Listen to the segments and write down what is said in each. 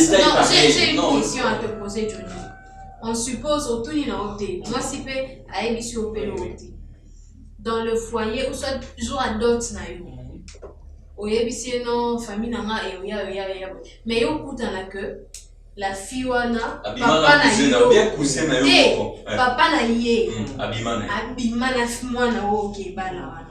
détail non, pareil. j'ai une Non. question à te poser, Johnny. On suppose au tout moi si peut à émission au pelo dans le foyer ou soit toujours à d'autres naïo. Oyebisi non famille nanga e oya mais yo kutana que la fille wana papa na yo bien cousin na yo papa na ye abimana mwana wo ke bana wana.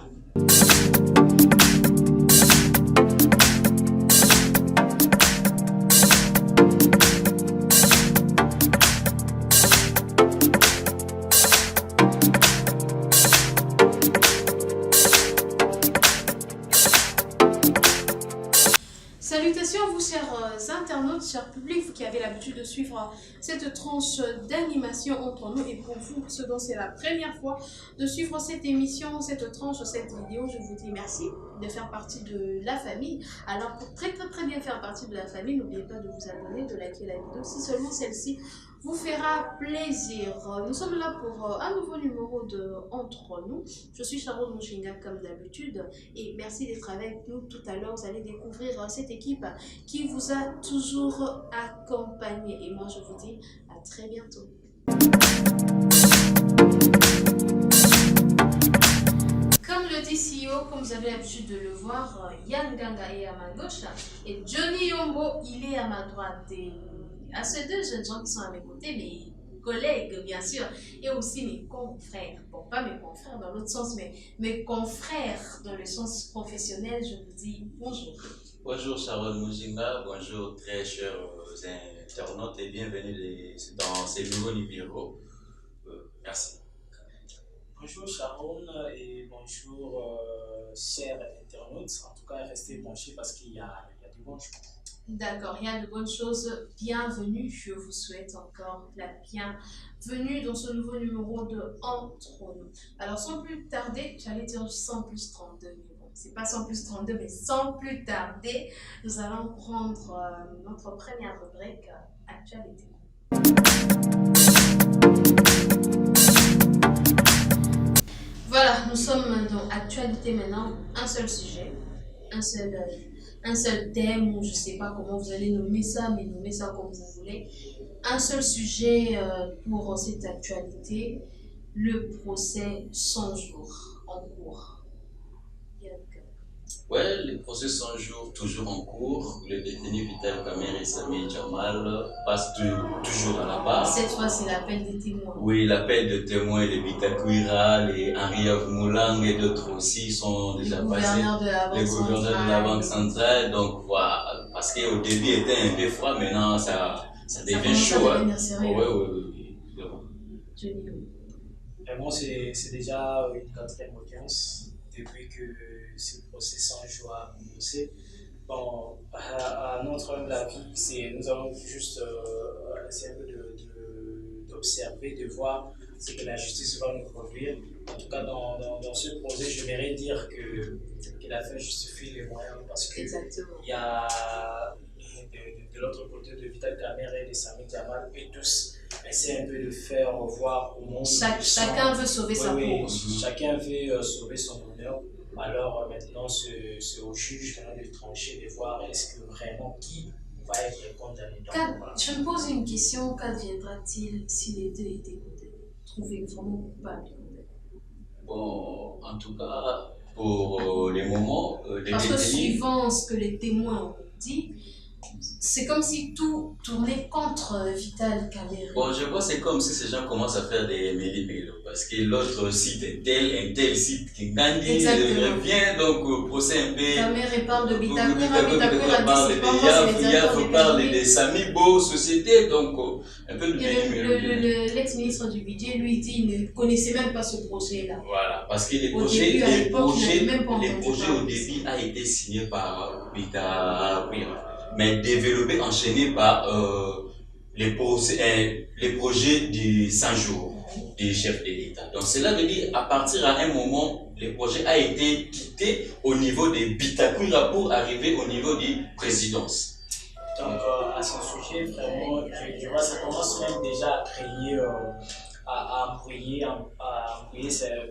Salutations à vous, chers internautes, chers publics, vous qui avez l'habitude de suivre cette tranche d'animation entre nous. Et pour vous, ce dont c'est la première fois de suivre cette émission, cette tranche, cette vidéo, je vous dis merci de faire partie de la famille. Alors, pour très bien faire partie de la famille, n'oubliez pas de vous abonner, de liker la vidéo, si seulement celle-ci vous fera plaisir. Nous sommes là pour un nouveau numéro de Entre nous. Je suis Sharon Mouchinga comme d'habitude et merci d'être avec nous. Tout à l'heure, vous allez découvrir cette équipe qui vous a toujours accompagné. Et moi, je vous dis à très bientôt. Comme le dit CEO, comme vous avez l'habitude de le voir, Yann Ganga est à ma gauche et Johnny Yombo, il est à ma droite. Et à ces deux jeunes gens qui sont à mes côtés, mes collègues bien sûr, et aussi mes confrères. Bon, pas mes confrères dans l'autre sens, mais mes confrères dans le sens professionnel, je vous dis bonjour. Bonjour Sharon Mouchinga, bonjour très chers internautes et bienvenue dans ces nouveaux numéros. Merci. Bonjour Sharon et bonjour chers internautes. En tout cas, restez branchés parce qu'il y a du bon choix. D'accord, il y a de bonnes choses. Bienvenue, je vous souhaite encore la bienvenue dans ce nouveau numéro de Entre nous. Alors sans plus tarder, j'allais dire 100 plus 32, mais bon, c'est pas 100 plus 32, mais sans plus tarder, nous allons prendre notre première rubrique, Actualité. Voilà, nous sommes dans Actualité maintenant, un seul sujet, un seul thème, ou je ne sais pas comment vous allez nommer ça, mais nommez ça comme vous voulez. Un seul sujet pour cette actualité, le procès 100 jours en cours. Ouais, le procès 100 jours toujours en cours. Le détenu Vital Kamerhe et Sami Jamal passe toujours à la barre. Cette fois, c'est l'appel des témoins. Oui, l'appel de témoins, les Bitakuira, les Henri Moulang et d'autres aussi sont déjà passés. Les gouverneurs de la Banque centrale. Donc voilà, parce qu'au début il était un peu froid, maintenant ça devient chaud. Oui. Vraiment, c'est déjà une quatrième audience depuis que ce procès 100 jours a commencé. Bon, à notre humble avis, nous allons juste essayer un peu d'observer, de voir ce que la justice va nous produire. En tout cas, dans ce procès, j'aimerais dire que la fin justifie les moyens parce qu'il y a de l'autre côté de Vital Kamerhe et de Sami Jamal et tous essaient un peu de faire voir au monde. Chacun veut sauver sa peau. Chacun veut sauver son honneur. Alors maintenant, c'est au juge de trancher, de voir est-ce que vraiment qui va être condamné. Je me pose une question, qu'adviendra-t-il si les deux étaient trouvés vraiment coupables? Bon, en tout cas, pour les moments, les parce que détenus... suivant ce que les témoins ont dit, c'est comme si tout tournait contre Vital Kamerhe. Bon, je vois, c'est comme si ces gens commencent à faire des méli-mélo, parce que l'autre cite un tel site qui Gandhi revient, donc au procès un peu... Kamerhe parle de Bitakuira parle de Yaf parle de Sami Bo, société, donc un peu de méli-mélo. L'ex-ministre du budget, lui, dit qu'il ne connaissait même pas ce projet-là. Voilà, parce que les projets au début a été signé par Bitakuira, mais développé, enchaîné par les projets du 100 jours du chef de l'État. Donc cela veut dire à partir d'un moment, le projet a été quitté au niveau des Bitakuira pour arriver au niveau des présidences. Donc à ce sujet, vraiment, je vois ça commence même déjà à créer à embrouiller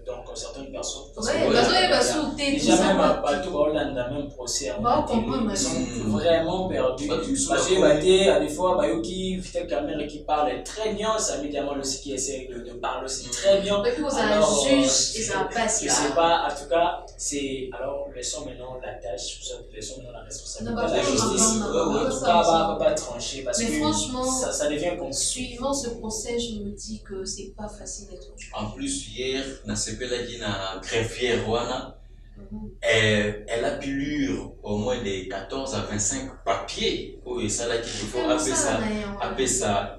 donc certaines personnes. Parce que Ouais, voilà, parce que bah, sauter, tout déjà ça, même bah, partout dans le même procès bah, on télé, comprend, ils sont Mm. vraiment perdus. Bah, tout ça, Parce que ouais. bah, des fois, bah, qui fait caméra qui parle très bien, ça médialement aussi qui essaie de parler aussi très bien. et puis vous avez Alors, juge et ça passe je là. sais pas, en tout cas, c'est alors laissons maintenant la tâche, laissons maintenant la responsabilité Non, bah, de la non, justice. non, non, En non, tout ça, cas, ça. va trancher parce Mais que franchement, ça devient compliqué. suivant ce procès, je me dis que c'est pas facile d'être juge. En plus, hier, na sepelaki na greffière wana, Mhm. elle a pu lire au moins des 14 à 25 papiers. Et ça là qu'il faut Comme appeler ça, d'ailleurs, ça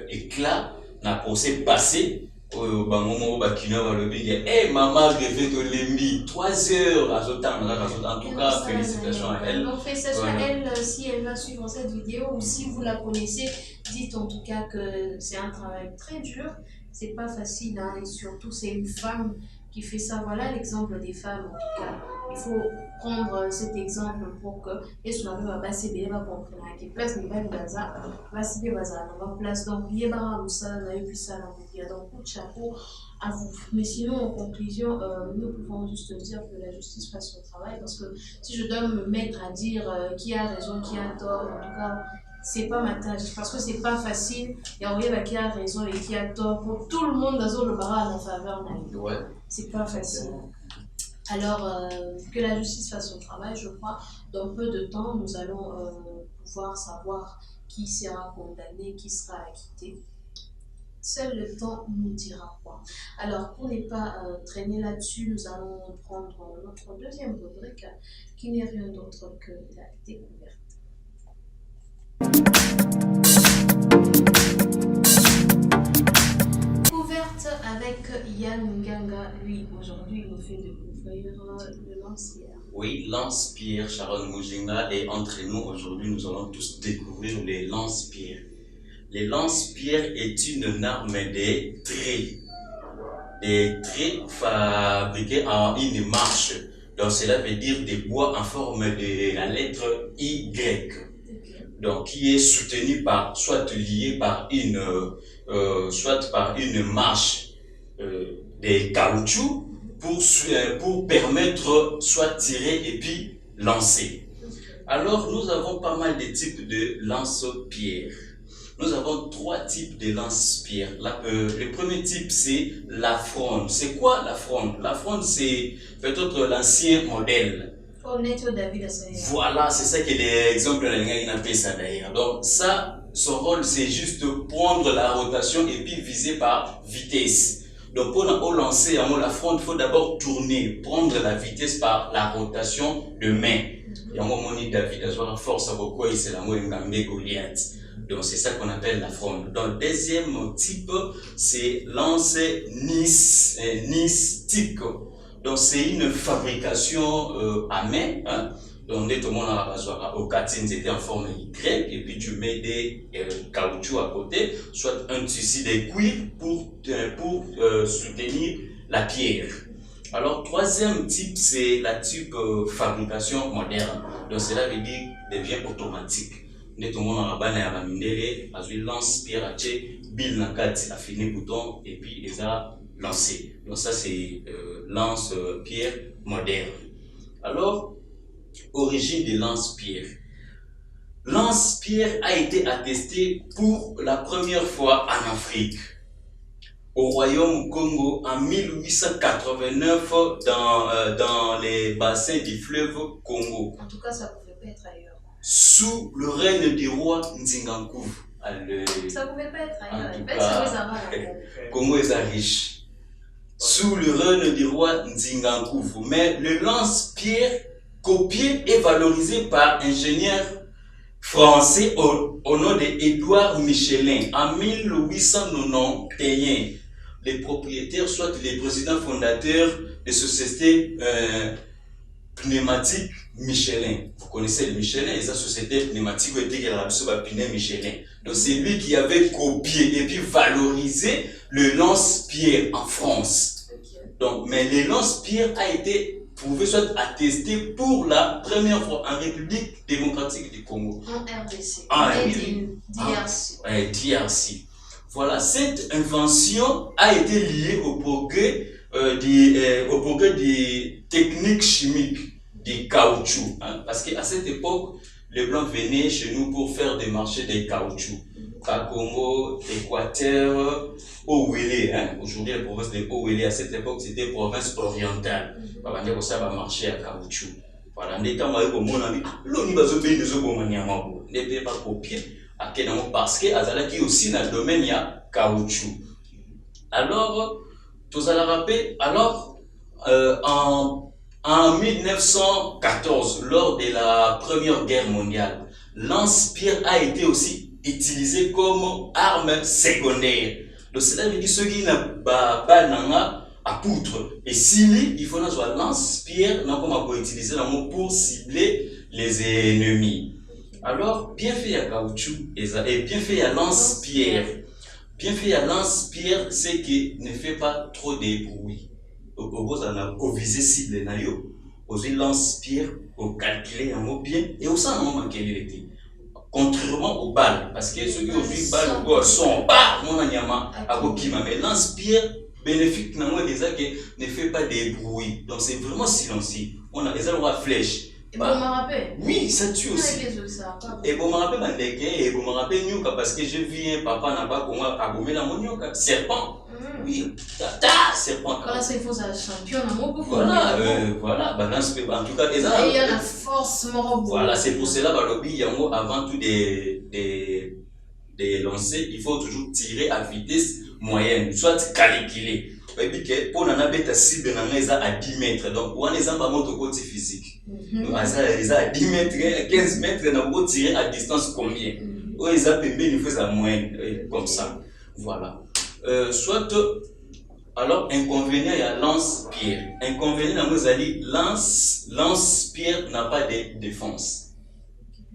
éclat, na procès passé. Au moment où Bakina va le dire, hey maman, greffé de l'embi, 3 heures à ce temps. En tout cas, félicitations à elle. Donc, félicitations à Voilà. elle si elle va suivre cette vidéo ou si vous la connaissez, dites en tout cas que c'est un travail très dur, c'est pas facile, hein, et surtout c'est une femme qui fait ça. Voilà l'exemple des femmes en tout cas. Il faut prendre cet exemple pour que et cela va passer bien, va comprendre à quelle place n'est pas le bazar, va se bien bazar, on va place donc il y a ça, et puis ça, il y a donc coup de chapeau à vous. Mais sinon, en conclusion, nous pouvons juste dire que la justice fasse son travail parce que si je dois me mettre à dire qui a raison, qui a tort, en tout cas, c'est pas ma tâche parce que c'est pas facile. Il y a qui a raison et qui a tort pour tout le monde dans le barrage en faveur d'un. Ouais. C'est pas facile. Alors, que la justice fasse son travail, je crois, dans peu de temps, nous allons pouvoir savoir qui sera condamné, qui sera acquitté. Seul le temps nous dira quoi. Alors, pour ne pas traîner là-dessus, nous allons prendre notre deuxième rubrique, qui n'est rien d'autre que la découverte. Découverte avec Yann Ganga. Lui, aujourd'hui, il nous fait découvrir le lance-pierre. Oui, lance-pierre, Sharon Mujinga, et entre nous, aujourd'hui, nous allons tous découvrir les lance-pierres. Les lance-pierres est une arme des traits. Des traits fabriqués en une marche. Donc, cela veut dire des bois en forme de la lettre Y. Donc, qui est soutenu par, soit lié par soit par une marche des caoutchoucs pour permettre soit tirer et puis lancer. Alors, nous avons pas mal de types de lance-pierres. Nous avons 3 types de lance-pierres. Le premier type, c'est la fronde. C'est quoi la fronde? La fronde, c'est peut-être l'ancien modèle. Voilà, c'est ça qui est l'exemple de la appelle ça d'ailleurs. Donc, ça, son rôle, c'est juste prendre la rotation et puis viser par vitesse. Donc, pour lancer la fronde, il faut d'abord tourner, prendre la vitesse par la rotation de main. Et à un moment donné, David a la force à beaucoup, et c'est la Moïngambe Goliath. Donc, c'est ça qu'on appelle la fronde. Donc, le deuxième type, c'est lance nistique. Donc, c'est une fabrication à main. Hein. Donc, tout le monde au catine, c'était en forme Y, et puis tu mets des caoutchoucs à côté, soit un tissu de cuir pour soutenir la pierre. Alors, troisième type, c'est la type fabrication moderne. Donc, cela veut dire devient automatique. Tout le monde lance pierre à bill na kati a fini bouton et puis il a lancé. Donc ça c'est lance pierre moderne. Alors origine des lance pierre. Lance pierre a été attesté pour la première fois en Afrique. Au royaume Congo en 1889 dans les bassins du fleuve Congo. En tout cas, ça pouvait pas être ailleurs. Sous le règne du roi Nzingankouv. Ça pouvait pas être ailleurs. En tout En fait, cas, ça Congo est riche. Sous le règne du roi Nzingankouv. Mais le lance-pierre copié et valorisé par ingénieur français au nom d'Édouard Michelin en 1891. Les propriétaires, soit les présidents fondateurs de sociétés pneumatiques Michelin. Vous connaissez le Michelin, et sa société pneumatique était Michelin. Donc c'est lui qui avait copié et puis valorisé le lance-pierre en France. Donc, mais le lance-pierre a été prouvé, soit attesté pour la première fois en République démocratique du Congo. En RDC. Ah, DRC. DRC. Voilà, cette invention a été liée au progrès des techniques chimiques du caoutchouc. Hein, parce qu'à cette époque, les Blancs venaient chez nous pour faire des marchés de caoutchouc. Kakongo, Équateur, Owélé. Hein. Aujourd'hui, la province de Owélé, à cette époque, c'était province orientale. Ça va marcher à caoutchouc. Voilà, on était en train de dire, l'on va se faire des autres maniamaux. On n'était pas copié. Parce que Azalaki aussi dans le domaine il y a caoutchouc. Alors, tous allez rappeler, alors en 1914, lors de la Première Guerre mondiale, lance-pierre a été aussi utilisé comme arme secondaire. Donc cela veut dire ceux qui n'ont pas à poutre. Et s'il il faut un lance-pierre utiliser pour cibler les ennemis. Alors, bien fait à caoutchouc et bien fait à lance-pierre. Bien fait à lance-pierre, c'est qu'il ne fait pas trop de bruit. Au viser cible, au lance-pierre, au calculer un mot bien, et au sein d'un moment qu'il était. Contrairement aux balles, parce que ceux qui ont vu balles sont pas mon anyama à Bokima, mais lance-pierre bénéfique ne fait pas de bruit. Donc c'est vraiment silencieux. On a des endroits flèches. Et bon, me rappelle. Oui, ça tue aussi. Et bon, me rappelle, et bon, me rappelle, parce que j'ai vu un papa n'a pas comment abommer la monioka. Serpent. Oui, serpent. Voilà, c'est faux, ça champion, amour. Voilà, balance, en tout cas, il y a la force, voilà, c'est pour cela, avant tout des lancers, il faut toujours tirer à vitesse moyenne, soit calculé. Pour la cible à 10 mètres, donc on est en montre côté physique. À 10 mètres, 15 mètres, on peut tirer à distance combien? On est à niveau à moyenne, comme ça. Voilà. Soit, alors, inconvénient, il y a lance-pierre. Inconvénient, nous allons dire, lance-pierre n'a pas de défense.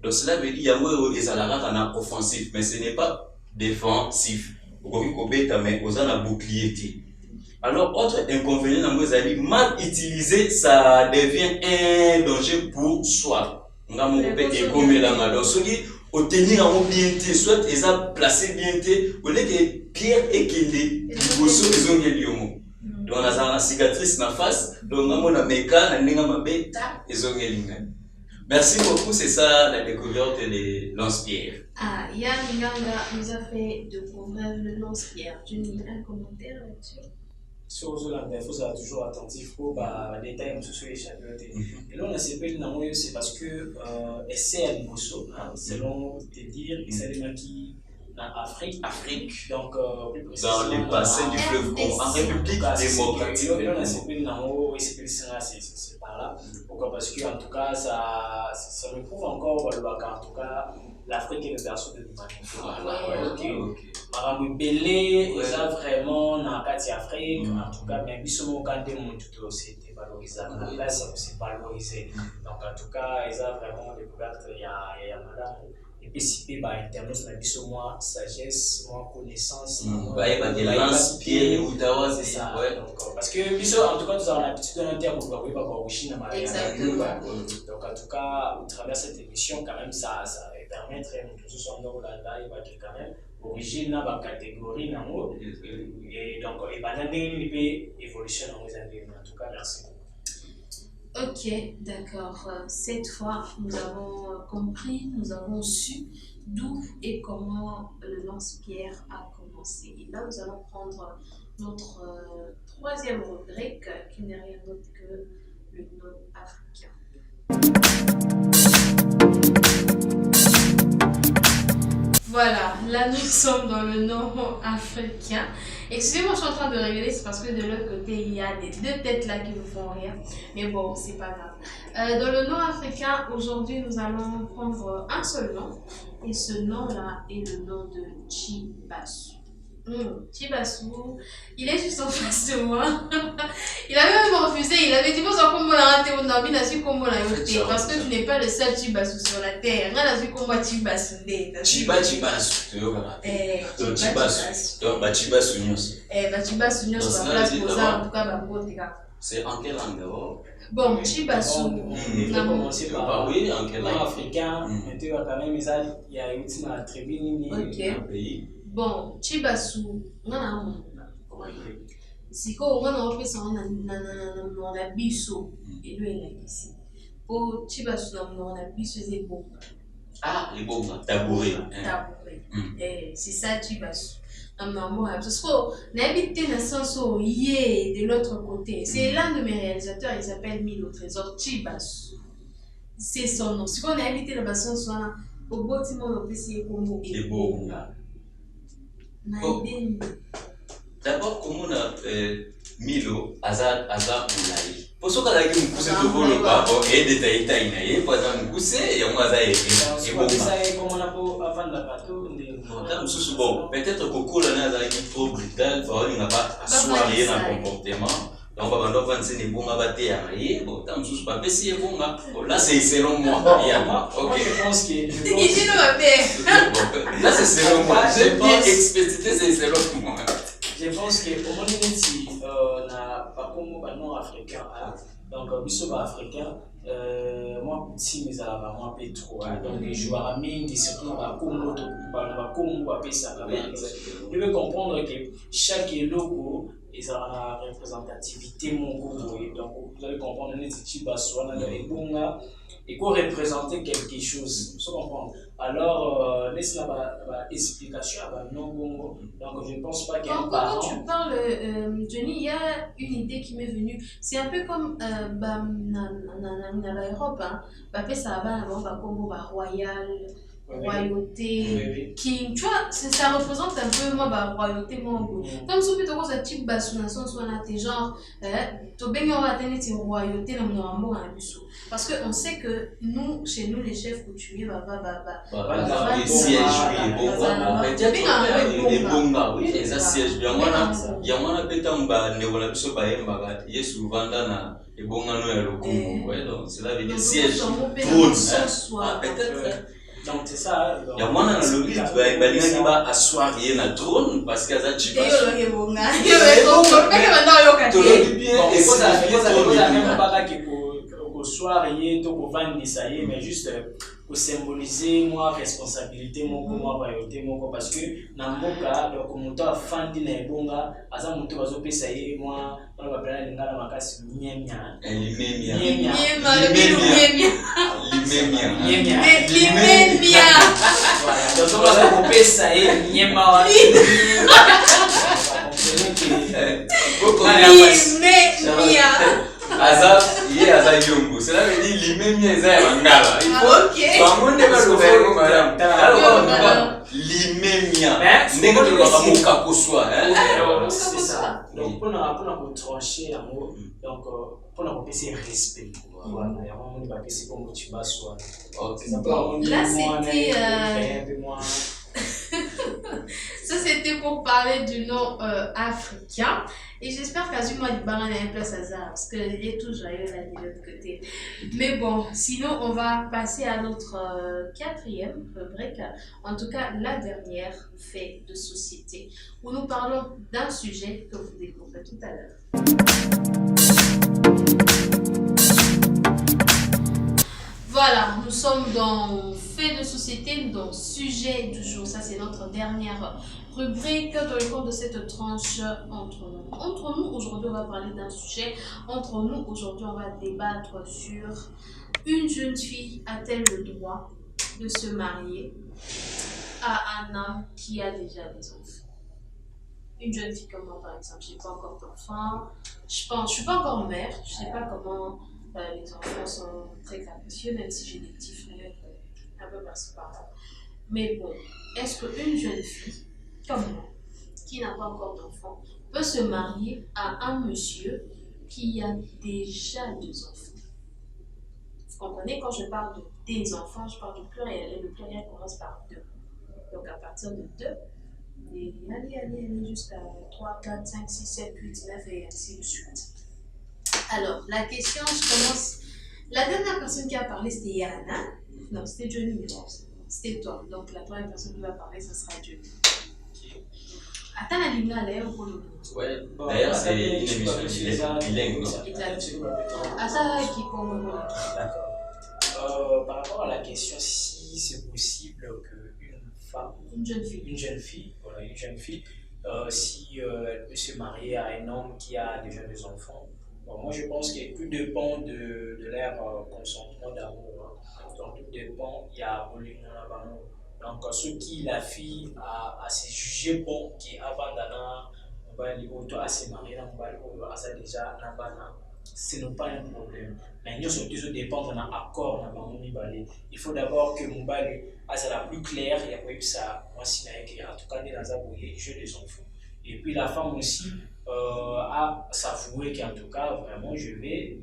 Donc, cela veut dire qu'il y a un offensif, mais ce n'est pas défensif. Mais vous avez un bouclier. Alors, autre inconvénient, mal utilisé, ça devient un danger pour soi. On a mon et comme la donc, ceux qui obtenir en bien, soit ils ont placé bien, au lieu que pierre et qu'il est, ils ont lieu. Donc, on a une cicatrice dans la face, donc on a un méca, ils ont lieu. Merci beaucoup, c'est ça la découverte des lance-pierres. Ah, Yann Nganga nous a fait découvrir le lance-pierre. Tu nous as un commentaire là-dessus? Sur Zola, il faut être toujours attentif aux détails sur les championnats. Et là, on a CP, c'est parce que essai à Liboso, selon te dire, il s'est démarqué en Afrique. Donc, plus précisément, dans les bassins du fleuve Congo, en République démocratique. Et là, on a CP, c'est par là. Pourquoi? Parce que, en tout cas, ça me prouve encore, en tout cas, l'Afrique est le berceau de l'humanité. Voilà, ok. Maramou Belé, ils ont vraiment dans la carte Afrique, en tout cas, mais Bissomo Kante Montuto, c'était valorisé. La place, c'est valorisé. Donc, en tout cas, ils ont vraiment découvert qu'il y a madame. Et puis, si tu as Internet, on a Bissomo sagesse, moins connaissance. Il y a des lance-pierres, c'est ça. Parce que Bisso, en tout cas, nous avons l'habitude d'un terme pour ne pas voir Chine. Exactement. Donc, en tout cas, au travers de cette émission, quand même, ça permettre que ce soit dans la live, quand même. Origine dans la catégorie et donc et banane évolution dans les années. En tout cas, merci. Ok, d'accord. Cette fois, nous avons compris, nous avons su d'où et comment le lance-pierre a commencé. Et là, nous allons prendre notre troisième rubrique qui n'est rien d'autre que le nom africain. Voilà, là nous sommes dans le nord africain. Excusez-moi, je suis en train de rigoler, c'est parce que de l'autre côté, il y a des deux têtes là qui ne font rien. Mais bon, c'est pas grave. Dans le nord africain, aujourd'hui, nous allons prendre un seul nom. Et ce nom-là est le nom de Chibassou. Chibassou, il est juste en face de moi. Il avait même refusé, il avait dit, parce que tu n'es pas le seul Chibassou sur la terre. Chibassou. C'est en quelle langue? Bon, Chibassou. On va commencer par oui, en quelle langue? africain. Il y a une tribune. Ok. Bon, Chibasu, siko wana opesa na biso elwenga ici. Po Chibasu na biso c'est bon. Ah, les bons, tabouret. C'est ça Chibasu. Parce qu'on habite dans le sens où de l'autre côté. C'est l'un de mes réalisateurs, il s'appelle Milo Trésor Chibasu. C'est son nom. Si on a habité dans le sens où au bâtiment on peut essayer comme les bons. D'abord, comment on a Milo, Azar Moulaï. Pour ce cas-là, qui me pousse tout pour le bas, et détaillé, taïnaï, pour ça, me pousser, et on va y c'est bon. Ça, comme on a pas avant la bateau, bon, peut-être que cool, on a trop brutal, on n'a pas assoiré dans le comportement. Donc, on va faire des bons abattés à mailler. Bon, tant que je ne sais pas, c'est bon. Là, c'est selon moi. Ok, je pense que. Là, c'est selon moi. J'ai bien expédité, c'est selon moi. Je pense qu'au moment où on n'a pas comme un nord-africain, donc biso africain, moi petit mais à moi peu trop, donc les joueurs amis surtout à Congo, ça. Je veux comprendre que chaque logo ils ont la représentativité mon goût, donc vous allez comprendre les petits bassois et bonga et quoi représenter quelque chose, vous comprenez. Alors laisse la explication à non bongo, donc je ne pense pas qu'il y ait un parent. Quand tu parles Johnny, il y a une idée qui m'est venue. C'est un peu comme na Europe, hein. Ça va avoir comme royal. Royauté, king, tu vois, ça représente un peu moi royauté mongo. Comme si tu as type basse dans sens où on a tes genre, tu bien on va atteindre tes royautés dans mon amour à Bissou. Parce que on sait que nous, chez nous les chefs coutumiers, les sièges, les bons, oui, les sièges, bien voilà, il y a moins de pétamba, ne voilà plus pas embarqué, il est souvent dans les bons anneaux et le Congo, ouais, donc c'est là les sièges, peut-être. Donc c'est ça. Il y a moins dans le lit, tu vas asseoir un trône parce qu'il y a des gens mais juste pour symboliser moi responsabilité mon comment royauté mon parce que dans mon cas donc mon temps fandi na ebonga aza moto bazo pesa ye moi on va parler ngala makasi miemia donc on va pesa ye miema wa Aza yongo, cela veut dire limemia eza mangala. Il faut bamonde ba le faire madame. Alors limemia. Ndenge to ba muka kuswa, c'est ça. Donc pour nous trancher en mot, donc pour nous passer respect. Voilà, il y a un moment où passer comme tu vas soit. Là c'était ça c'était pour parler du nom africain. Et j'espère qu'Azuma du Baran a un place hasard parce qu'il est tout joyeux là de l'autre côté. Mais bon, sinon on va passer à notre quatrième rubrique, en tout cas la dernière, fait de société, où nous parlons d'un sujet que vous découvrez tout à l'heure. Voilà, nous sommes dans fait de société, dans sujet du jour. Ça, c'est notre dernière rubrique dans le cadre de cette tranche entre nous. Entre nous, aujourd'hui, on va parler d'un sujet. Entre nous, aujourd'hui, on va débattre sur une jeune fille a-t-elle le droit de se marier à un homme qui a déjà des enfants? Une jeune fille comme moi, par exemple, je n'ai pas encore d'enfant. Je ne suis pas encore mère, je ne sais pas comment les enfants sont très capricieux, même si j'ai des petits frères un peu par-ci par-là. Mais bon, est-ce qu'une jeune fille comme moi, qui n'a pas encore d'enfant, peut se marier à un monsieur qui a déjà des enfants? Vous comprenez, quand je parle de des enfants, je parle du pluriel, et le pluriel commence par 2. Donc à partir de 2, et allez jusqu'à 3, 4, 5, 6, 7, 8, 9 et ainsi de suite. Alors, la question, je commence. La dernière personne qui a parlé, c'était Yana. Non, c'était Johnny. C'était toi. Donc, la troisième personne qui va parler, ce sera Johnny. Attends, la ligne là, ou pour le ouais, d'ailleurs, c'est une émission bilingue. Attends, qui compte. D'accord. Par rapport à la question, si c'est possible qu'une femme, une jeune fille, voilà, une jeune fille, si elle peut se marier à un homme qui a déjà des enfants. Bon, moi, je pense que tout dépend de leur consentement d'amour. Hein. Donc, tout dépend, il y a donc, ce qui la fille a se jugé bon, qui avant d'ana, on va aller à se marier, on va aller à déjà, ce n'est pas un problème. Mais nous sommes toujours dépendre d'un accord. Il faut d'abord que mon bal soit la plus claire, il y a pas eu ça, moi, si en tout cas, dans un jeu des enfants. Et puis la femme aussi a s'avoué qu'en tout cas, vraiment,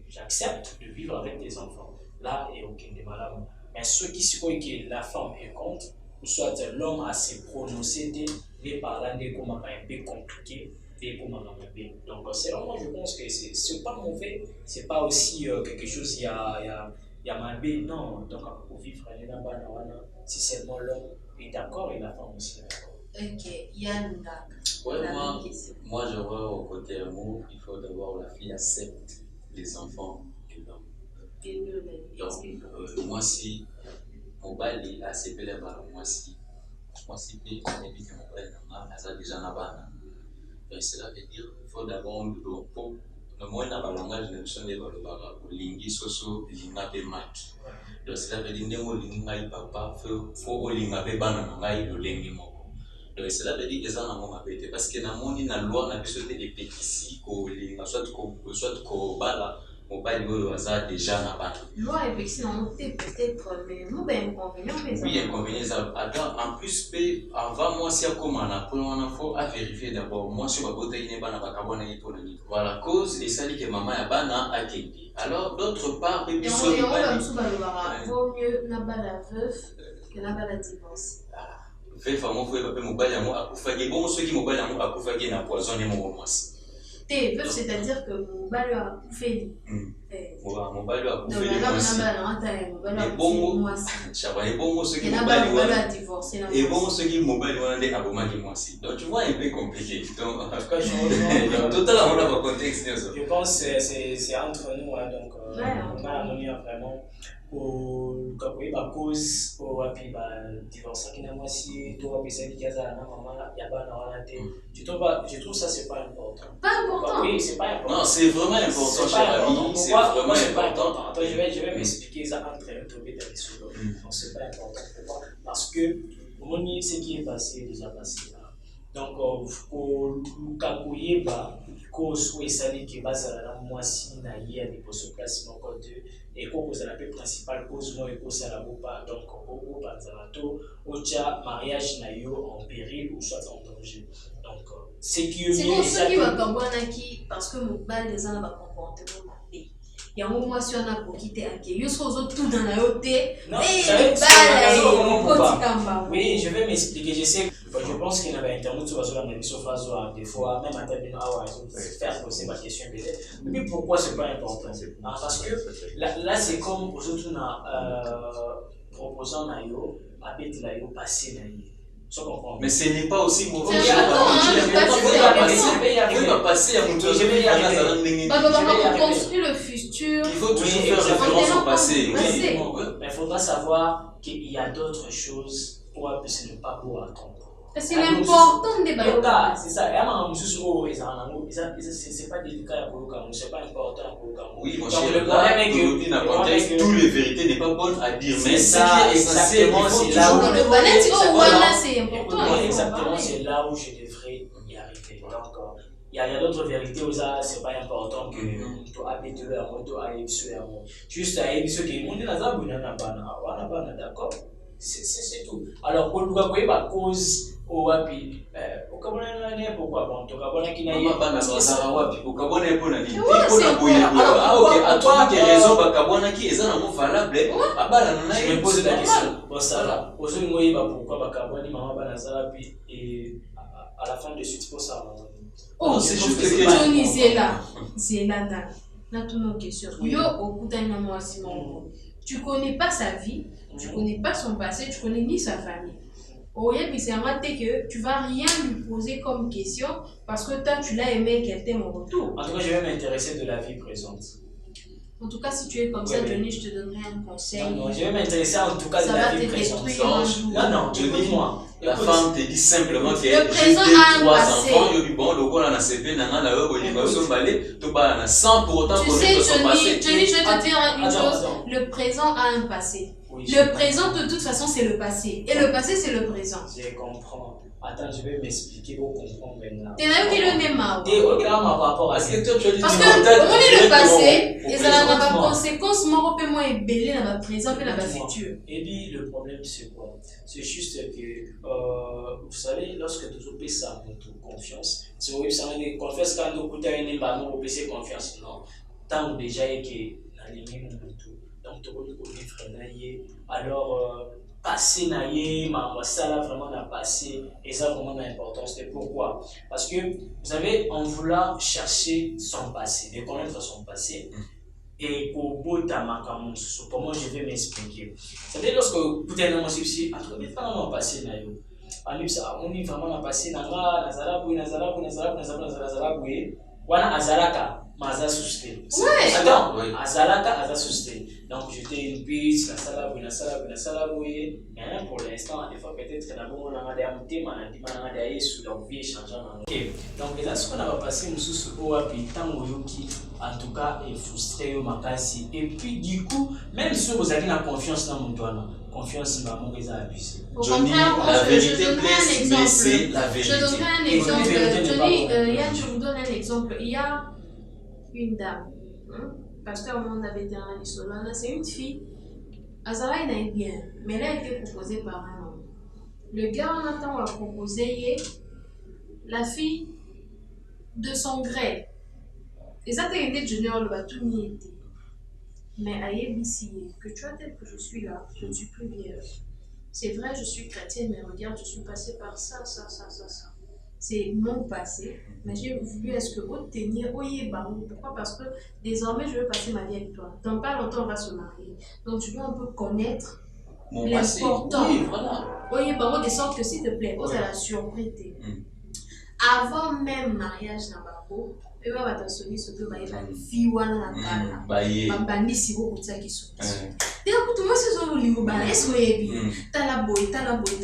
j'accepte de vivre avec des enfants. Là, il n'y a aucun des malades. Mais ceux qui se croient que la femme est contre, ou soit l'homme a se prononcé des parlant de comment un peu compliqué, des comment un peu. Donc, c'est vraiment, je pense que c'est pas mauvais, c'est pas aussi quelque chose, il y a mal bé, non. Donc, pour vivre, si seulement l'homme est d'accord et la femme aussi est d'accord. Ok, Yann, ouais, moi je vois au côté amour, il faut d'abord la fille accepte les enfants de l'homme. Donc, moi si mon bali a accepté les parents, moi si puis on évite que mon bali n'a pas déjà n'a pas. Donc cela veut dire qu'il faut d'abord pour le moins dans le langage de l'émission de Balobara, ou lingi soso linga pe mat. Donc cela veut dire que linga papa faut linga pe bana ngai le lingi mo. Donc cela veut dire que ça n'a pas été parce que dans mon la loi n'a pas été des petits soit ko bala mobile go ça déjà n'a pas. Loi et petit non peut-être mais nous ben inconvénient mais oui inconvénient ça attends en plus avant moi si comme on a faut à vérifier d'abord moi sur ma beauté n'est pas na bakabona ni pour ni voilà cause et ça dit que maman ya bana a kendi alors d'autre part et on va vaut mieux na bala veuf que na bala divorce. Fait fameux faut pas mobile amour akufagi bon ceux qui mobile amour akufagi na poisonner mon moisi. T'es veuf c'est-à-dire que mobile a coufé. Mobile a coufé le moisi. Et bon ça et bon ceux qui mobile a divorcé. Et bon ceux qui mobile on a aboma qui moisi. Donc tu vois un peu compliqué. Donc en tout cas je totalement dans le contexte. Je pense que c'est entre nous hein, donc on a vraiment au cause au divorce qui n'a moi si toi penser que ça na maman ya ba na wana te je trouve ça c'est pas important. Pas important. Oui, c'est pas important. Non, c'est vraiment important cher ami, c'est vraiment important. Attends, je vais m'expliquer ça entre tomber dans les sous. Non, c'est pas important pourquoi parce que ce qui est passé déjà passé là. Donc au Lukakuye cause où il s'agit que bazala mwasi na ye des postes place mon code et cause la principale cause moi et cause la bopa donc au banzalato ocha mariage na yo en péril ou soit en danger donc c'est qui c'est pour ceux qui va comprendre qui parce que mon bal des ans va comportement il y a un moment si on a pour quitter à qui yo so tout dans la haute et oui je vais m'expliquer je sais je pense qu'il y avait internet sur la même phase des fois même à terminer à faire poser ma question mais pourquoi c'est pas important parce que là c'est comme aujourd'hui proposant nayo habite la yo passé nayo. Mais ce n'est pas aussi mauvais. Je vais construire le futur. Il faut toujours faire référence au passé. Mais il faudra savoir qu'il y a d'autres choses pour ne pas pouvoir attendre. C'est l'important des ballons. C'est ça. C'est pas délicat pour le c'est pas important pour le oui, mon cher, le problème est que toutes les vérités n'est pas bonne à dire. Mais ça, exactement, c'est là où c'est important. Exactement, c'est là où je devrais y arriver. Donc, il y a d'autres vérités où ça, c'est pas important que tu habites le amour, tu habites sur l'amour. Juste à habiter ce qui est monté dans la boue, d'accord? C'est tout. Alors, pour nous, quoi, la cause. Wapi ukabona nani pourquoi bon tukabona kina yeye bana bazara wapi ukabona ipo na nini ipo na boya OK atwa que raison bakabona qui est na valable abala na je me pose la question bon ça là aujourd'hui moi il va pourquoi bakabona maman bana zara puis et à la fin de suite pour ça oh c'est juste que Johnny c'est là na toutes nos questions yo okutana moi Simon tu connais pas sa vie tu connais pas son passé tu connais ni sa famille. Oui, puis c'est un que tu vas rien lui poser comme question parce que toi tu l'as aimé qu'elle t'aime en retour. En tout cas, je vais m'intéresser de la vie présente. En tout cas, si tu es comme ça, Johnny, je te donnerai un conseil. Non, je vais m'intéresser en tout cas Ça de la va vie te présente. détruire un jour. Non, dis-moi. La femme te dit simplement que Le présent j'ai a un 3 passé. enfants, il dit bon, le gars on a CP, nana la eux, on va se balayer, tout bas, sans pour autant Tu connaître sais, son passé. Johnny, je vais te dire une Attends, chose. attends. Le présent a un passé. Oui, Le présent, de toute façon, c'est le passé. Et le passé, c'est le présent. Je comprends. Attends, je vais m'expliquer pour comprendre maintenant. T'es là qui le nema. Et regarde par rapport à Parce ce que toi tu as dit Parce tu que, m'entends on est le passé, au et ça n'a présent. pas conséquence, mon peu moins belé dans le présent et dans le futur. Et puis le problème c'est quoi? C'est juste que, vous savez, lorsque tu as ça notre confiance, c'est vrai que ça veut dire confiance quand tu as une bonne confiance, non? Tant déjà que dans les mêmes tout, donc tu as vivre alors passer naïe, ça là vraiment n'a passé et ça vraiment l'importance. Et pourquoi? Parce que vous savez, en voulant chercher son passé, de connaître son passé, et au bout de comment je vais m'expliquer. Vous savez, lorsque vous êtes dans mon souci, à trouver vraiment passé naïe. On est vraiment passé naïe, wana azalaka maza sustain. Ouais. Attends, azalaka aza sustain. Donc j'étais une piste, la sala boye, mais pour l'instant, des fois peut-être que d'abord on a des amitiés, on a des manières sous leur vie changeant. Ok. Donc là ce qu'on a passé nous sous au happy tant qui en tout cas est frustré au makasi et puis du coup même si vous avez la confiance dans mon doigt, confiance maman les a abusé. Johnny, la vérité blesse, mais c'est la Je vérité. donnerai un exemple. Johnny, Yann, je vous donne un exemple. Il y a une dame, pasteur Monde avait été en Solana, c'est une fille. Azara, il a bien, mais elle a été proposée par un homme. Le gars en attend a proposé la fille de son gré. Et ça t'a aidé, Junior, le bateau n'y était. Mais aïe, ici, que tu vois tel que je suis là, je ne suis plus vierge. C'est vrai, je suis chrétienne, mais regarde, je suis passée par ça. C'est mon passé, mais j'ai voulu est-ce que obtenir, pourquoi? Parce que désormais, je veux passer ma vie avec toi. Dans pas longtemps, on va se marier. Donc, je veux un peu connaître Mon passé. l'important. Oui, voilà. Oui, de sorte que s'il te plaît, vous allez la surprise. Avant même mariage dans ma peau, et va t'assurer ce que va être fille ou la cala. Bambandi si vous ça qui sont. Dès que tout le monde se sont au bas, est-ce que vous avez tala boy, tala boy.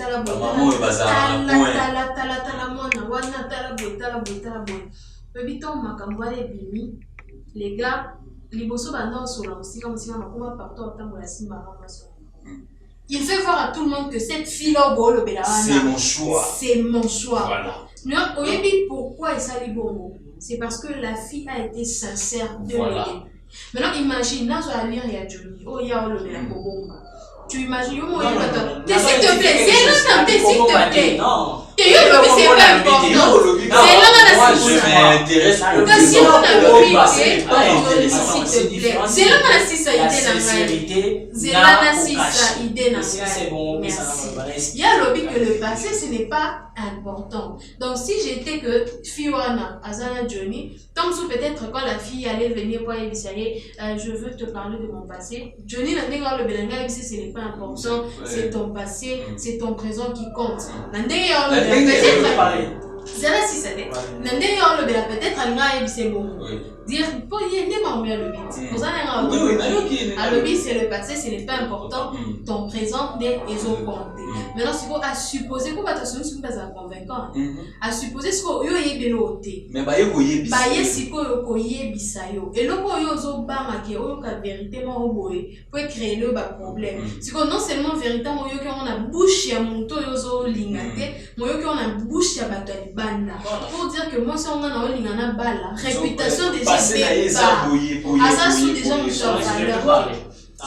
Les gars, les bossos bandant sur la musique, comme si on a comment partout en temps de la simba. Il fait voir à tout le monde que cette fille-là, c'est mon choix. C'est mon choix. Voilà. Non, pourquoi il s'allie bon? C'est parce que la fille a été sincère de Voilà. l'aider. Maintenant, imagine, là, je vais lire, il y a Johnny. Oh, il y a la bomba. Tu imagines, s'il te plaît, c'est là, s'il te plaît. Non. C'est pas important. C'est là, Moi, je m'intéresse au si on débat. c'est là, il y a lobby que le passé, ce n'est pas important. Donc, si j'étais que Fiona, Azana Johnny, tant que peut-être quand la fille allait venir pour essayer, je veux te parler de mon passé. Johnny n'a pas le belenga, ce n'est pas important. C'est ton passé, c'est ton présent qui compte. C'est là si ça l'est. Peut-être à c'est bon. Dire, pour y aller, le but. Vous avez le but, c'est le passé, ce n'est pas important. Ton présent n'est compté. Maintenant, si vous à supposer que votre solution n'est pas convaincant, à supposer ce que vous avez beloté. Mais vous avez baye siko koye bisayo et loko yo zo banga ke oyo ka véritablement oboye pour créer le problème siko non seulement véritablement yo que on a bouche ya monto yo zo lingate moyo que on a bouche ya bato ya banda pour dire que moi si on a na lingana bala réputation des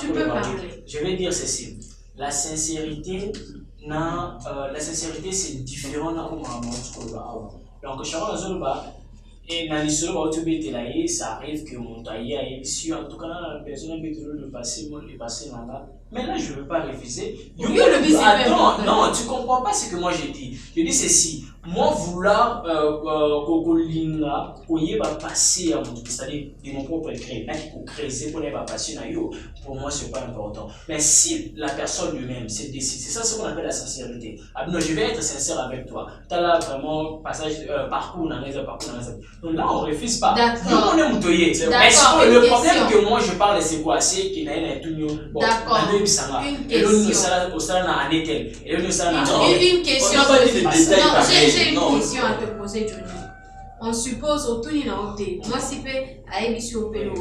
tu peux parler. Je vais dire ceci. La sincérité, c'est différent dans le donc, et dans l'histoire de ça arrive que mon taillé a émission, en tout cas, la personne a le passé, mais là, je ne veux pas refuser. Attends, non, tu ne comprends pas ce que moi j'ai dit. Je dis ceci. moi vouloir kolinga koyeba passer à mon, c'est-à-dire de mon propre gré, là qui créer pour ne pas passer na yo, pour moi c'est pas important. Mais si la personne lui-même s'est décidé, c'est ça ce qu'on appelle la sincérité. Ah non, je vais être sincère avec toi. Tu as là vraiment passage parcours dans les parcours dans les. Donc là on refuse pas. D'accord. On est moutoyé. Mais le problème que moi je parle c'est quoi? C'est qu'il y a un tout bon. D'accord. Une question. Une question. On n'a pas dit de détails Non, pareils. j'ai une question à te poser, Johnny. On suppose au tout moi si peut à émission au pelo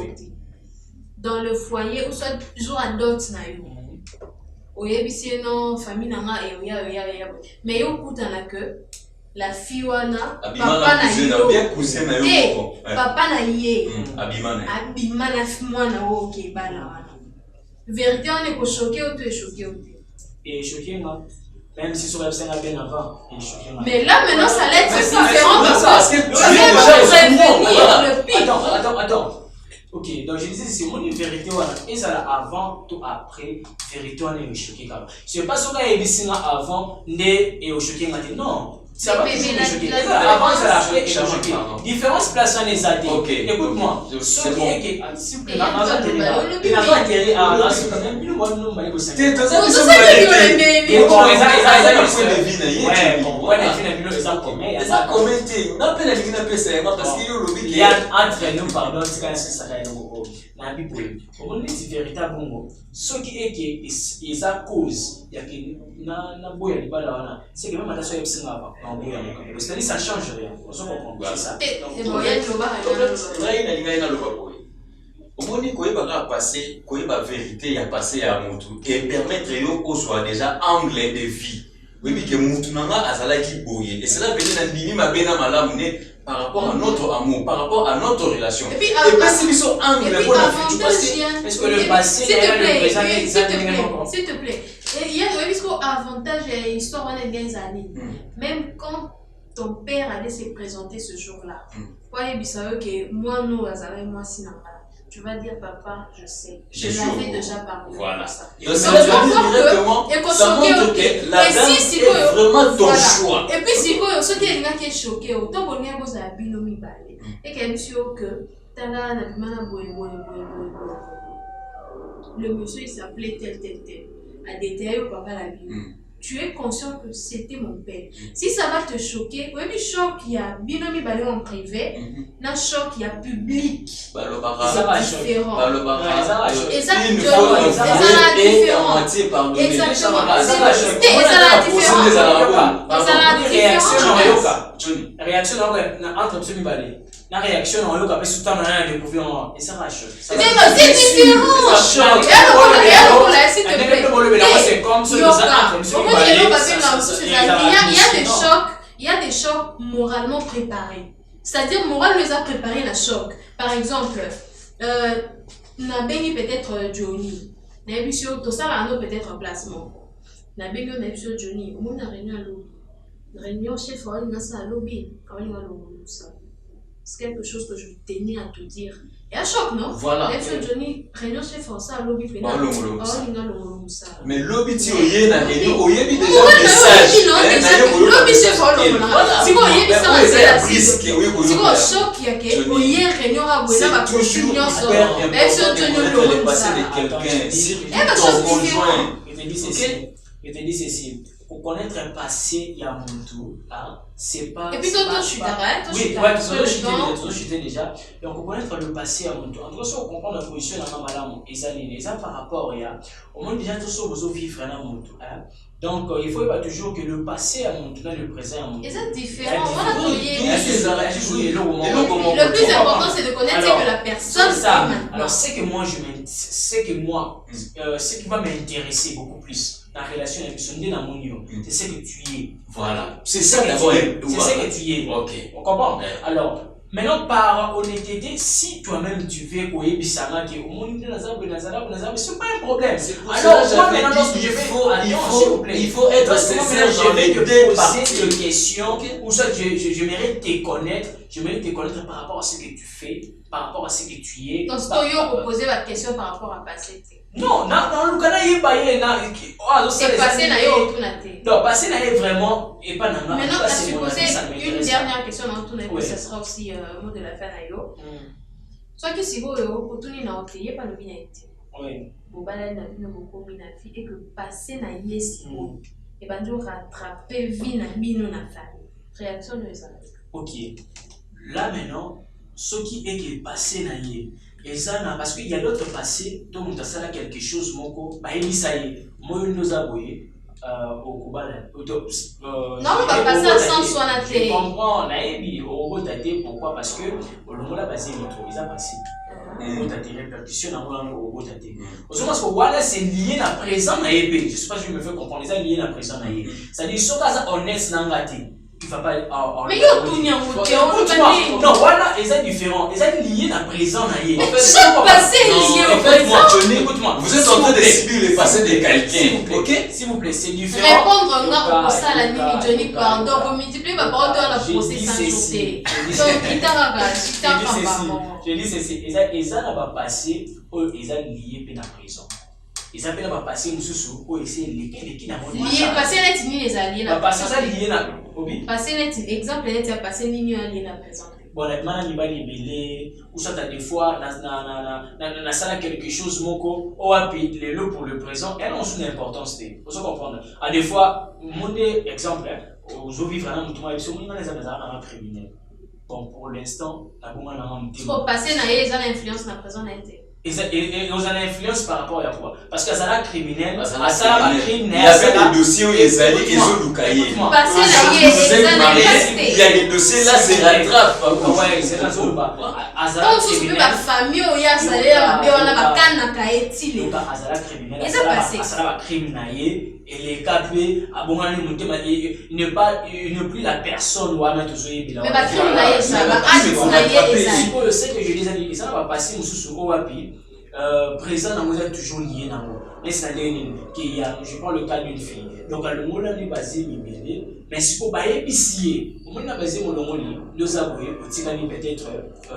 dans le foyer ou soit toujours à d'autres na yo. Oyebisi non famille nanga et oya mais yo kuta na que la fille wana papa na yo bien cousin na yo papa na ye abimana mwana o ke bana wana vérité on est ko choqué ou tu es choqué ou et choqué moi même si sur la scène bien avant mais là maintenant ça l'aide c'est différent parce que tu attends. Ok, donc je disais, c'est mon vérité, et ça avant, tout après, vérité, on est choqué. Je ne sais pas si on a évisé avant, et au choqué, non. Ça va toujours me choquer. Avant, ça l'a fait et choqué. Différence place en les athées. Écoute-moi, ce qui est que, s'il vous plaît, il n'a pas atterri à là, c'est quand même une bonne nouvelle. Ouais, il y a entre nous, pardon, c'est quand même ça. Na bible on dit véritable bongo ce qui est que ils a cause il y a que na boya libala wana c'est que même attention y'a singa ba na boya mo c'est-à-dire ça change rien on se comprend c'est ça et boya loba na linga ina loba boy omoni koyeba ka passer koyeba vérité ya passer ya mutu et permettre yo ko soit déjà angle de vie oui que mutu nanga azala ki boye et cela veut dire na ndimi mabena malamu ne par rapport à notre amour, par rapport à notre relation. Et puis si ils sont anglais, est-ce que le passé s'il te plaît, il y a un avantage et histoire en des années. Même quand ton père allait se présenter ce jour-là, moi, nous, moi, tu vas dire, papa, je sais. Je l'avais déjà parlé. Voilà. Ça. Donc, ça directement, ça montre que la dame est vraiment ton choix. Et puis, si ce qui est choqué, autant qu'on est à binomi balé. Et qu'il y a sûr que le monsieur, il s'appelait tel. À détailler au papa la vie. Tu es conscient que c'était mon père. Si ça va te choquer, oui, choc, il y a binomi balé en privé, un choc, il y a public. Ça va différent. Et ça, la différence. Réaction entre ceux qui balé. La réaction en l'eau après tout le temps on a découvert et ça va choquer. C'est différent. C'est comme ce il y a des chocs moralement préparés. C'est-à-dire moral les a préparé la choc. Par exemple, na béni peut-être Johnny. Na émission tout ça là peut-être en placement. Na béni na émission Johnny. On a réunion chef on a ça lobby quand on a ça. C'est quelque chose que je tenais à te dire. Et à choc, non? Voilà. Johnny, réunion chez François, lobby fait mais lobby, tu es là, réunion, il y a déjà un message. Lobby chez François. Si vous avez ça, c'est quoi choc qui a été? Il y a réunion à Bouena, ma costume, même si on tenait le rôle de ça. Je te dis ceci. Pour connaître un passé, il y a mon tour. C'est pas. Et puis, toi, je suis d'arrêt. Oui, je suis déjà. Donc, pour connaître le passé, à mon tour. En tout cas, si on comprend la position de la maman, et ça par rapport, au moins déjà, tout ça, vous vivre à mon tour. Donc, il faut toujours que le passé à mon tour, le présent à mon tour. Et c'est différent. Le plus important, c'est de connaître que la personne. Ça. Alors, c'est que moi, ce qui va m'intéresser beaucoup plus. La relation avec son dans mon union, c'est ce que tu es. Voilà. C'est ça d'abord. C'est ce que tu es. Ok. On comprend? Alors, maintenant, par honnêteté, si toi-même tu veux au Ebisama qui est au monde de Nazareth, c'est pas un problème. Alors, moi, maintenant, lorsque je vais, il faut être sincère. Je vais te poser des questions, ou soit j'aimerais te connaître par rapport à ce que tu fais, par rapport à ce que tu es. Donc, Stoyo vous poser votre question par rapport à passé. Non, le Ghana y est baillé. C'est passé na yo autonaté. Non, passé na est vraiment et pas nana. Maintenant, tu as supposé une dernière question dans tout et ça sera aussi mot de la fin na yo. Soit que si vous autoni na oteye pas le bien été. Oui. Vous balade na bino beaucoup mina fi et que passé na yesi et ben就rattraper vie na bino na famille. Réaction de ça. OK. Là maintenant, ce qui est passé na yé. Et ça, parce qu'il y a d'autres passés, donc on a quelque chose, moko, bah il ça y est, moi nous a voyé au Cuba là. Non, on va passer à 100 je comprends, on a émis au robot daté, pourquoi? Parce que au moment là basé il a passé. Au robot daté répercussion dans le robot daté. Parce que voilà c'est lié à présent na épée. Je sais pas si je me fais comprendre, ça lié à présent na épée. Ça dit ce cas honnête nangati. Il va pas mais yo tout n'y a non voilà et c'est différent et c'est lié à présent na yé ce passé lié au présent écoute-moi vous êtes en train de subir le passé de quelqu'un ok s'il vous plaît c'est différent répondre encore pour ça la nuit Johnny pardon vous multipliez ma parole dans la procès sans journée donc je dis ceci et ça n'a pas passé ils ont lié à présent. Ils appellent ma passé mususu ou essayer les qui n'a pas lié passé net ni les alliés na passé ça lié na obi passé net exemple net a passé ni allié na présent bon la mana ni ba libellé ou ça des fois na ça quelque chose moko ou api les lots pour le présent elle ont une importance vous comprendre à des fois mon exemple aux vivre dans mutu ma biso mona les amazana na criminel bon pour l'instant la bomba na mutu trop passé na les influence na présent na été et nous en influence par rapport à quoi? Parce que ça la criminel, il y avait des dossiers où ils allaient et ils ont loucaillé. Il y a des dossiers là, c'est rattrape. Ouais, c'est ça, c'est pas. Azala criminel. La famille où il y a salaire, on a pas canne à Kaetile. Donc Azala criminel. Et ça passé. Azala criminel et les capés à Bongani Moutema il ne plus la personne ou à mettre toujours mais pas criminel ça va criminel ça. C'est que je disais ça va passer sous Oapi. Présent dans moi toujours lié dans moi. Mais c'est qu'il y a, je prends le cas d'une fille. Donc le mot là est basé libéré, mais si vous voyez ici, au moins basé mon nom nous avouer petit ami peut-être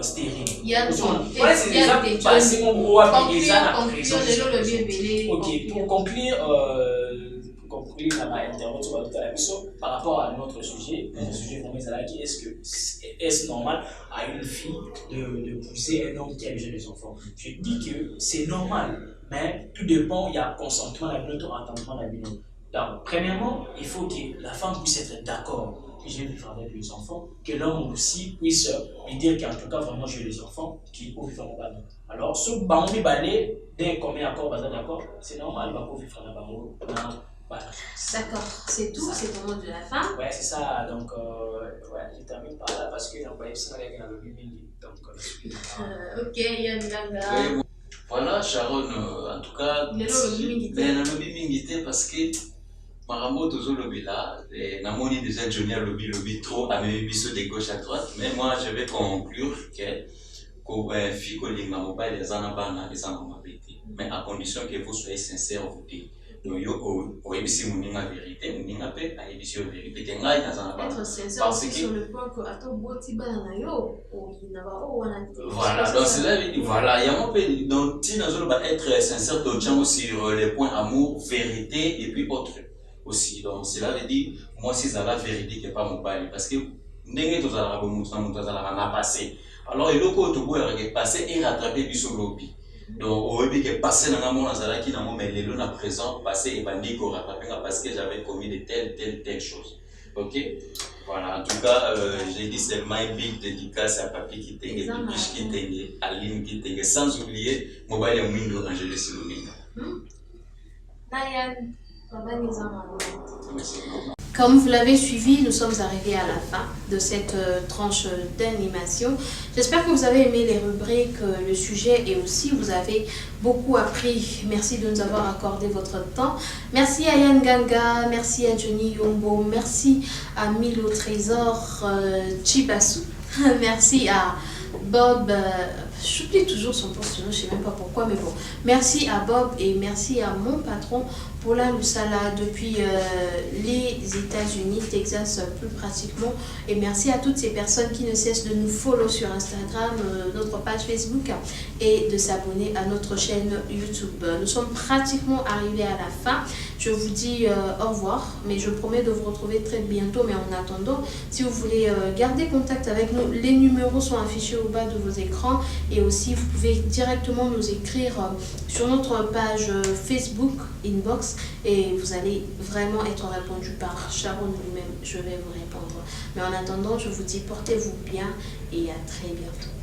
stérile. Il y a voilà c'est déjà passé mon gros et ça la présence. OK, pour conclure par rapport à notre sujet, qui est-ce normal à une fille d'épouser un homme qui a déjà des enfants? Je dis que c'est normal, mais tout dépend, il y a consentement à notre entendement à l'union. Donc, premièrement, il faut que la femme puisse être d'accord que je vais vivre avec les enfants, que l'homme aussi puisse lui dire qu'en tout cas, vraiment, j'ai les enfants, qu'il faut vivre en bas. Alors, ce banque balai, d'un commun accord, d'accord, c'est normal, il va vivre en bas. Voilà. D'accord, c'est tout, c'est au mot de la fin. Ouais, c'est ça, donc ouais, je termine par là parce que donc, ok, Yann Ganga. Voilà, Sharon, en tout cas, parce que Maramo toujours lobby là, Namoni déjà Johnny lobby trop à mes bisous de gauche à droite, mais moi je vais conclure que fille que les mobile les anabana les anamabiti, mais à condition que vous soyez sincère vous dites. Donc, être sincère aussi sur le point que voilà, donc cela veut dire, voilà, il y a un peu, donc, si nous allons être sincère sur les points amour, vérité et puis autres aussi. Donc, cela veut dire, moi, si c'est la vérité qui n'est pas mon pari, parce que nous avons passé. Alors, il faut que passer et rattraper du lobby. Donc, on veut que passer dans mon azala qui dans mais les lots à présent passer et bandit qu'on rattraper parce que j'avais commis de telles choses. Ok? Voilà, en tout cas, j'ai dit c'est my big dédicace à Papi qui t'engue, Bibiche qui t'engue, Aline qui t'engue, sans oublier Mobile et Windows Angeles Lumina. Nayan, comme vous l'avez suivi, nous sommes arrivés à la fin de cette tranche d'animation. J'espère que vous avez aimé les rubriques, le sujet et aussi vous avez beaucoup appris. Merci de nous avoir accordé votre temps. Merci à Yann Ganga, merci à Johnny Yombo, merci à Milo Trésor Chibasu, merci à Bob J'oublie toujours son poste, je ne sais même pas pourquoi, mais bon. Merci à Bob et merci à mon patron, Paula Lusala, depuis les États-Unis, Texas plus pratiquement. Et merci à toutes ces personnes qui ne cessent de nous follow sur Instagram, notre page Facebook et de s'abonner à notre chaîne YouTube. Nous sommes pratiquement arrivés à la fin. Je vous dis au revoir, mais je promets de vous retrouver très bientôt. Mais en attendant, si vous voulez garder contact avec nous, les numéros sont affichés au bas de vos écrans. Et aussi, vous pouvez directement nous écrire sur notre page Facebook Inbox et vous allez vraiment être répondu par Sharon lui-même. Je vais vous répondre. Mais en attendant, je vous dis portez-vous bien et à très bientôt.